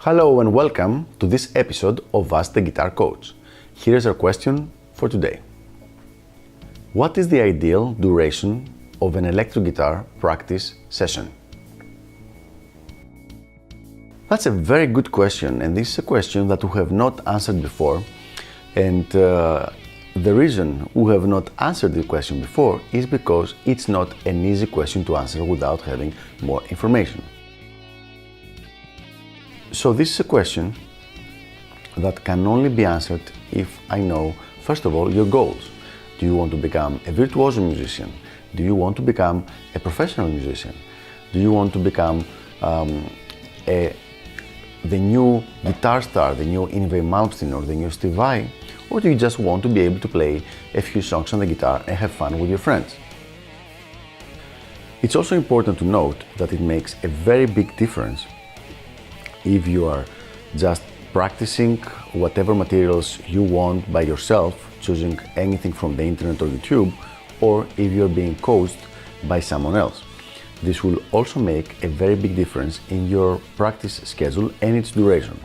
Hello and welcome to this episode of Ask the Guitar Coach. Here's our question for today. What is the ideal duration of an electric guitar practice session? That's a very good question, and this is a question that we have not answered before. And the reason we have not answered the question before is because it's not an easy question to answer without having more information. So this is a question that can only be answered if I know, first of all, your goals. Do you want to become a virtuoso musician? Do you want to become a professional musician? Do you want to become the new guitar star, the new Yngwie Malmsteen or the new Steve Vai? Or do you just want to be able to play a few songs on the guitar and have fun with your friends? It's also important to note that it makes a very big difference if you are just practicing whatever materials you want by yourself, choosing anything from the internet or YouTube, or if you're being coached by someone else. This will also make a very big difference in your practice schedule and its duration.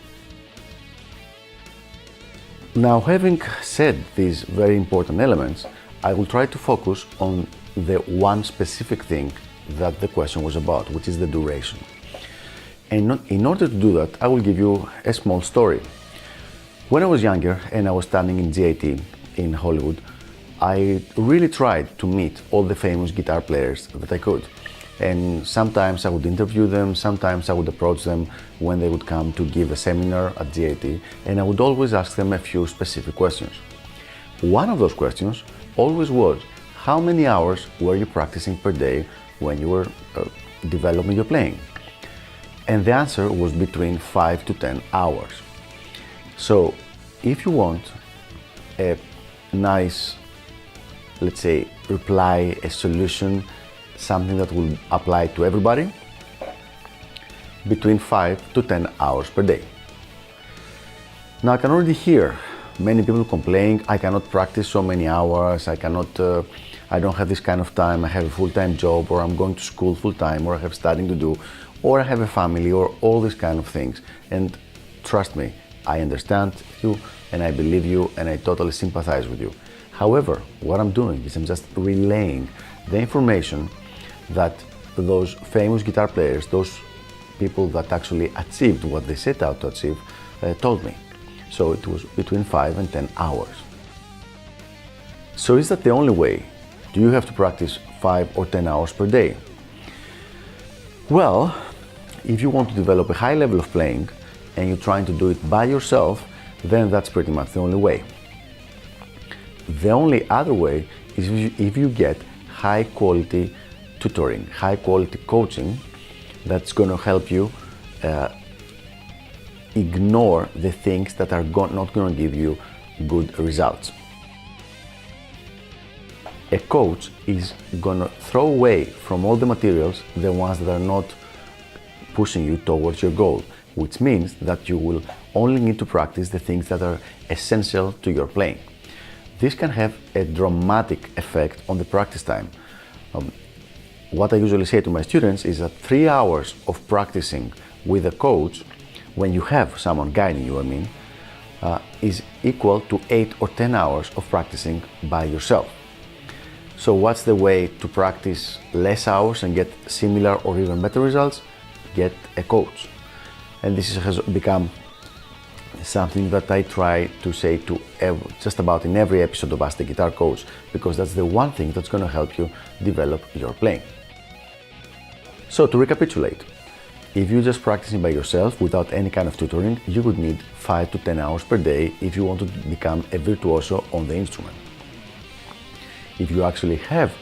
Now, having said these very important elements, I will try to focus on the one specific thing that the question was about, which is the duration. And in order to do that, I will give you a small story. When I was younger and I was studying in GIT in Hollywood, I really tried to meet all the famous guitar players that I could. And sometimes I would interview them, sometimes I would approach them when they would come to give a seminar at GIT, and I would always ask them a few specific questions. One of those questions always was, how many hours were you practicing per day when you were developing your playing? And the answer was between 5 to 10 hours. So if you want a nice, let's say, reply, a solution, something that will apply to everybody, between 5 to 10 hours per day. Now I can already hear many people complaining, I cannot practice so many hours, I don't have this kind of time, I have a full-time job, or I'm going to school full-time, or I have studying to do, or I have a family, or all these kind of things. And trust me, I understand you and I believe you and I totally sympathize with you. However, what I'm doing is I'm just relaying the information that those famous guitar players, those people that actually achieved what they set out to achieve, told me. So it was between 5 and 10 hours. So is that the only way? Do you have to practice 5 or 10 hours per day? Well, if you want to develop a high level of playing and you're trying to do it by yourself, then that's pretty much the only way. The only other way is if you get high quality tutoring, high quality coaching that's going to help you ignore the things that are not going to give you good results. A coach is going to throw away from all the materials the ones that are not pushing you towards your goal, which means that you will only need to practice the things that are essential to your playing. This can have a dramatic effect on the practice time. What I usually say to my students is that 3 hours of practicing with a coach, when you have someone guiding you, is equal to 8 or 10 hours of practicing by yourself. So what's the way to practice less hours and get similar or even better results? Get a coach. And this has become something that I try to say to just about in every episode of Ask the Guitar Coach, because that's the one thing that's going to help you develop your playing. So to recapitulate, if you're just practicing by yourself without any kind of tutoring, you would need 5 to 10 hours per day if you want to become a virtuoso on the instrument. If you actually have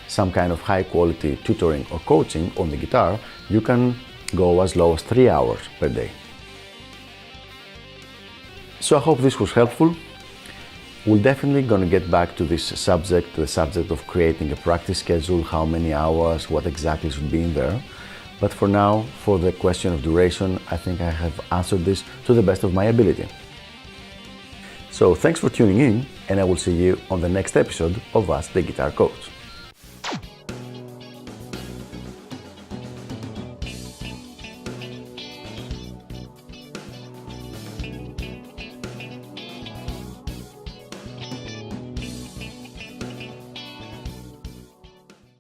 some kind of high quality tutoring or coaching on the guitar, you can go as low as 3 hours per day. So I hope this was helpful. We're definitely going to get back to this subject, the subject of creating a practice schedule, how many hours, what exactly should be in there. But for now, for the question of duration, I think I have answered this to the best of my ability. So thanks for tuning in, and I will see you on the next episode of Ask the Guitar Coach.